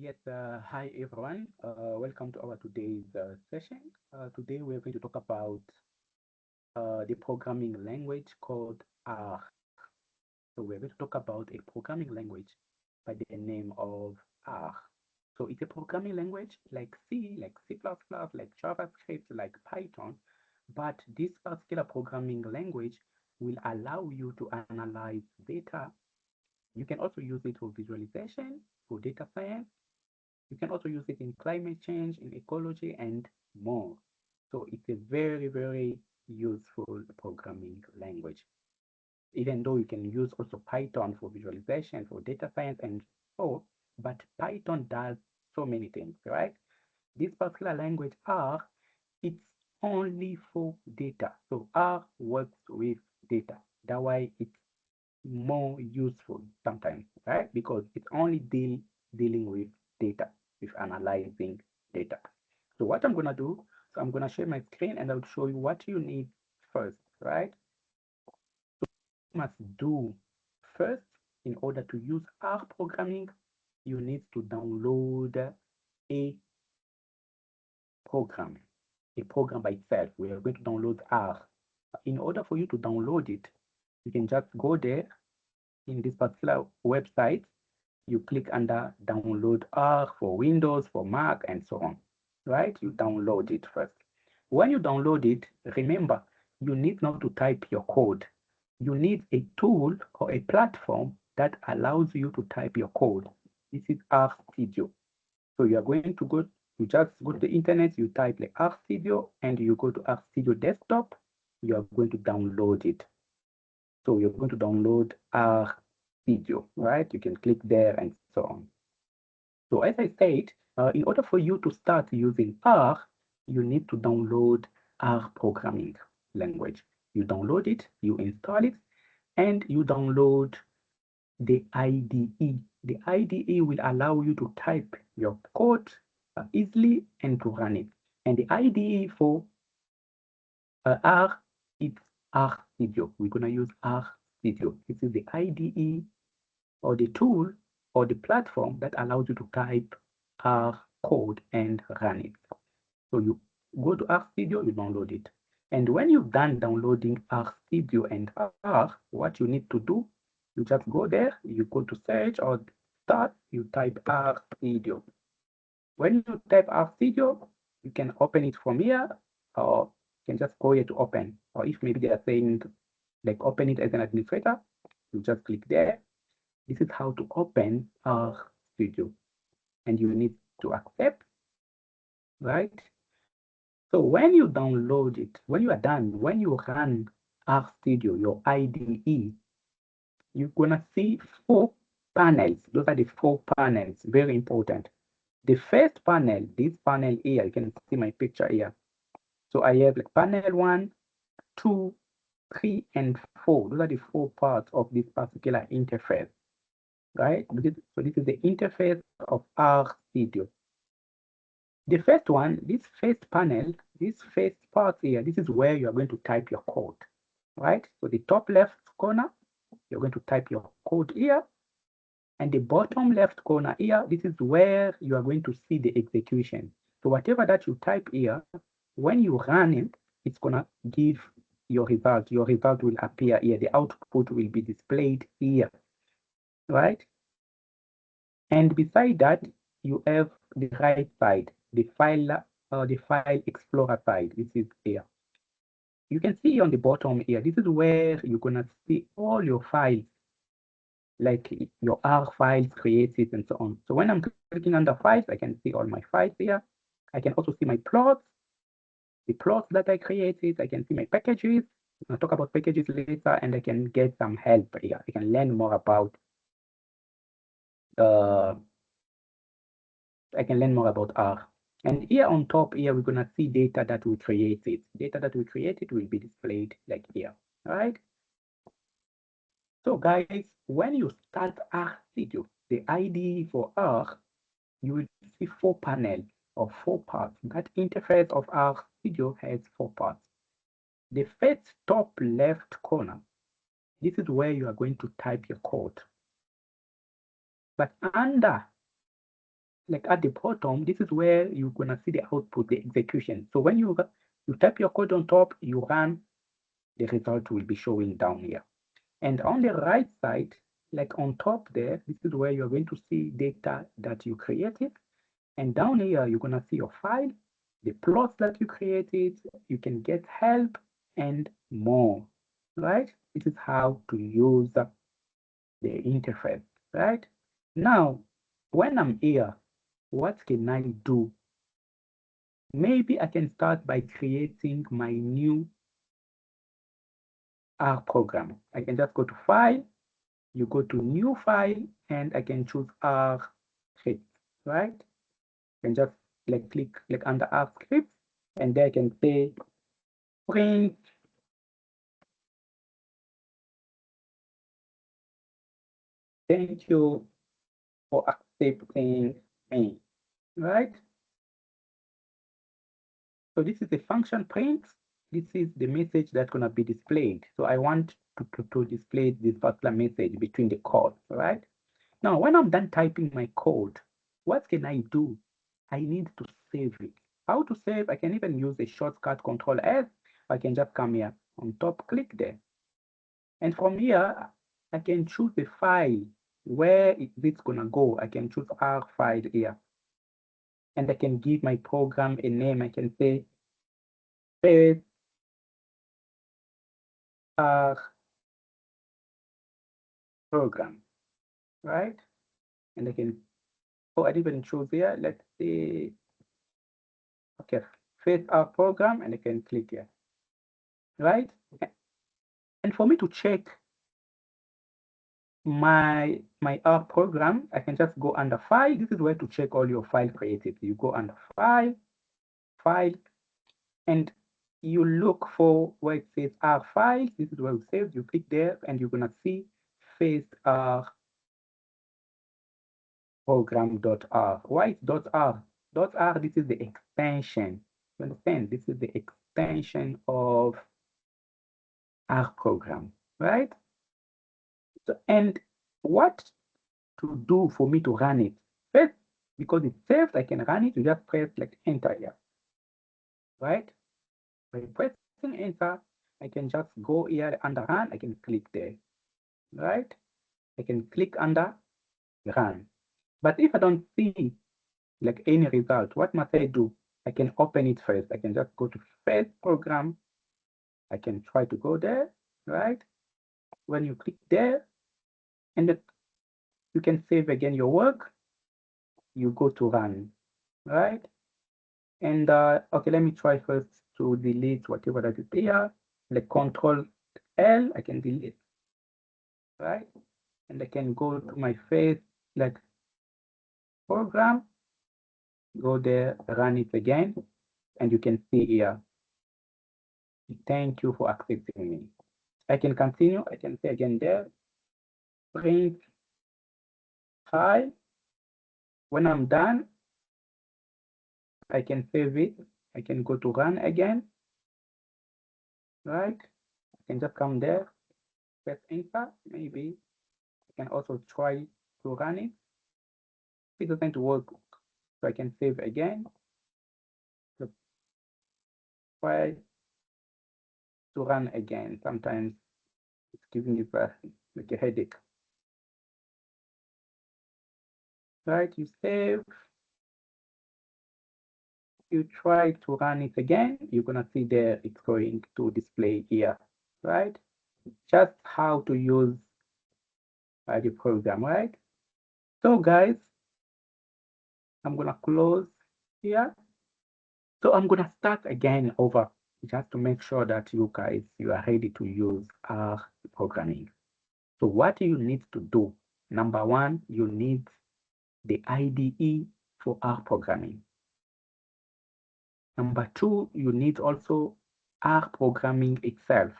Yes, hi everyone. Welcome to our today's session. Today we're going to talk about the programming language called R. So we're going to talk about a programming language by the name of R. So it's a programming language like C, like C++, like JavaScript, like Python, but this particular programming language will allow you to analyze data. You can also use it for visualization, for data science. You can also use it in climate change, in ecology, and more. So it's a very, very useful programming language. Even though you can use also Python for visualization, for data science, and so, but Python does so many things, right? This particular language R, it's only for data. So R works with data. That's why it's more useful sometimes, right? Because it's only dealing with data, with analyzing data. So what I'm gonna do, so I'm gonna share my screen and I'll show you what you need first, right? You must do first in order to use R programming, you need to download a program, a program by itself. We are going to download R. In order for you to download it, you can just go there in this particular website. You click under download R for Windows, for Mac, and so on, right? You download it first. When you download it, remember, you need not to type your code. You need a tool or a platform that allows you to type your code. This is RStudio. So you are going to go, you just go to the internet, you type like RStudio, and you go to RStudio desktop. You are going to download it. So you're going to download RStudio, right? You can click there and so on. So as I said, in order for you to start using R, you need to download R programming language. You download it, you install it, and you download the IDE. The IDE will allow you to type your code easily and to run it. And the IDE for R, it's RStudio. We're going to use RStudio. This is the IDE or the tool or the platform that allows you to type R code and run it. So you go to RStudio, you download it. And when you've done downloading RStudio and R, what you need to do, you just go there, you go to search or start, you type RStudio. When you type RStudio, you can open it from here, or you can just go here to open. Or if maybe they are saying like open it as an administrator, you just click there. This is how to open RStudio, and you need to accept, right? So when you download it, when you are done, when you run RStudio, your IDE, you're gonna see 4 panels. Those are the 4 panels, very important. The first panel, this panel here, you can see my picture here. So I have like panel 1, 2, 3, and 4. Those are the 4 parts of this particular interface, right? So this is the interface of RStudio. The first one, this first panel, this first part here, this is where you are going to type your code, right? So the top left corner, you're going to type your code here. And the bottom left corner here, this is where you are going to see the execution. So whatever that you type here, when you run it, it's gonna give your result. Your result will appear here. The output will be displayed here, right? And beside that, you have the right side, the file explorer side. This is here. You can see on the bottom here, this is where you're gonna see all your files, like your R files, created, and so on. So when I'm clicking on the files, I can see all my files here. I can also see my plots, the plots that I created. I can see my packages. I'll talk about packages later, and I can get some help here. I can learn more about uh, I can learn more about R. And here on top here, we're gonna see data that we created. Data that we created will be displayed like here, all right? So guys, when you start RStudio, the IDE for R, you will see 4 panels or 4 parts. That interface of RStudio has 4 parts. The first top left corner, this is where you are going to type your code. But under like at the bottom, this is where you're gonna see the output, the execution. So when you type your code on top, you run, the result will be showing down here. And on the right side, like on top there, this is where you're going to see data that you created. And down here, you're gonna see your file, the plots that you created, you can get help and more, right? This is how to use the interface, right? Now, when I'm here, what can I do? Maybe I can start by creating my new R program. I can just go to File, you go to New File, and I can choose R script, right? I can just like click like under R script, and there I can say print thank you for accepting me, right? So this is the function print. This is the message that's going to be displayed. So I want to display this particular message between the code, right? Now, when I'm done typing my code, what can I do? I need to save it. How to save? I can even use a shortcut Control S. I can just come here on top, click there. And from here, I can choose the file. Where is it going to go? I can choose R file here. And I can give my program a name. I can say paste R program, right? And I can, oh, I didn't choose here. Let's see. Okay, face R program, and I can click here, right? And for me to check my R program, I can just go under file. This is where to check all your file created. You go under file, and you look for where it says R files. This is where it saves. You click there, and you're gonna see face R program.r. Why it's .r? .r, this is the extension. You understand? This is the extension of R program, right? So, and what to do for me to run it? First, because it's saved, I can run it. You just press like enter here, right? By pressing enter, I can just go here under run. I can click there, right? I can click under run. But if I don't see like any result, what must I do? I can open it first. I can just go to first program. I can try to go there, right? When you click there, and you can save again your work. You go to run, right? And okay, let me try first to delete whatever that is here. Like Control L, I can delete, right? And I can go to my first like program, go there, run it again, and you can see here. Thank you for accepting me. I can continue. I can say again there, print hi. When I'm done, I can save it. I can go to run again, right? I can just come there, press enter. Maybe I can also try to run it. It doesn't work, so I can save again. So try to run again. Sometimes it's giving you like a headache. Right? You save. You try to run it again. You're gonna see there it's going to display here, right? Just how to use the program, right? So guys, I'm gonna close here. So I'm gonna start again over just to make sure that you guys, you are ready to use R programming. So what you need to do, number one, you need the IDE for R programming. Number two, you need also R programming itself,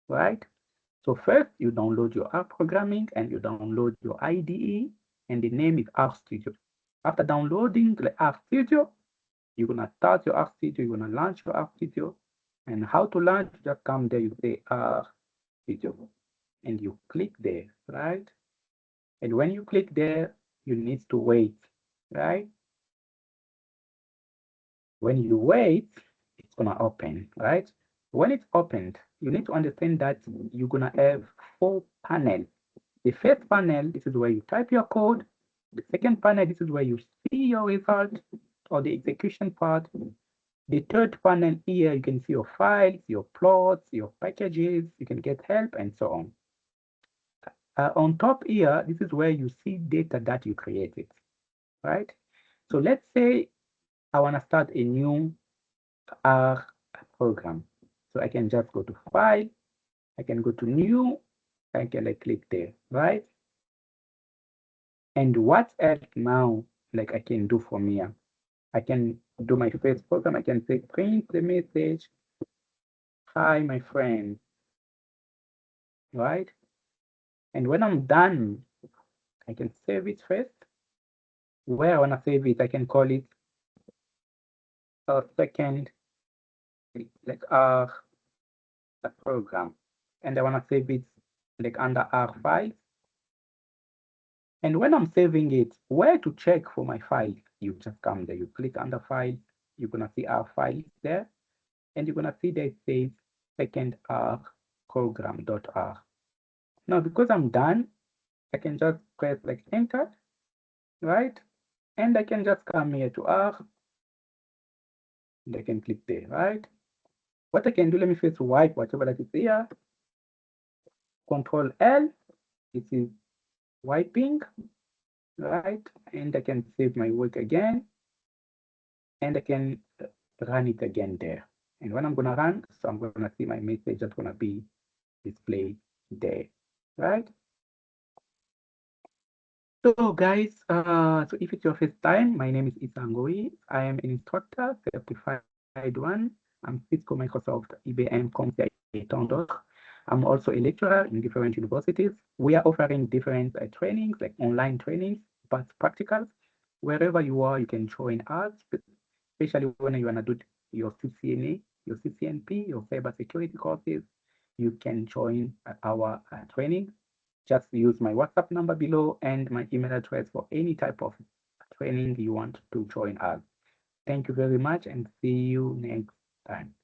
right? So first you download your R programming and you download your IDE, and the name is RStudio. After downloading the RStudio, you're gonna start your RStudio, you're gonna launch your RStudio. And how to launch, just come there, you say RStudio, and you click there, right? And when you click there, you need to wait. right? When you wait, it's gonna open, right? When it's opened, you need to understand that you're gonna have 4 panels. The first panel, this is where you type your code. The second panel, this is where you see your result or the execution part. The third panel here, you can see your files, your plots, your packages, you can get help and so on. On top here, this is where you see data that you created, right? So let's say I want to start a new R program. So I can just go to File, I can go to New, I can click there, right? And what else now, I can do from here? I can do my first program. I can say print the message, hi, my friend, right? And when I'm done, I can save it first. Where I want to save it, I can call it a second, R program. And I want to save it under R files. And when I'm saving it, where to check for my file? You just come there, you click under file, you're gonna see our files there, and you're gonna see that it says second R program.r. Now, because I'm done, I can just press enter, right? And I can just come here to R, and I can click there, right? What I can do, let me first wipe whatever that is here. Control L, this is wiping, right? And I can save my work again, and I can run it again there. And when I'm gonna run, so I'm gonna see my message that's gonna be displayed there, right? So guys, so if it's your first time, my name is Isangoi. I am an instructor, certified one. I'm Cisco Microsoft IBM conseiller. I'm also a lecturer in different universities. We are offering different trainings, like online trainings, but practicals. Wherever you are, you can join us, especially when you want to do your CCNA, your CCNP, your cybersecurity courses. You can join our training. Just use my WhatsApp number below and my email address for any type of training you want to join us. Thank you very much and see you next time.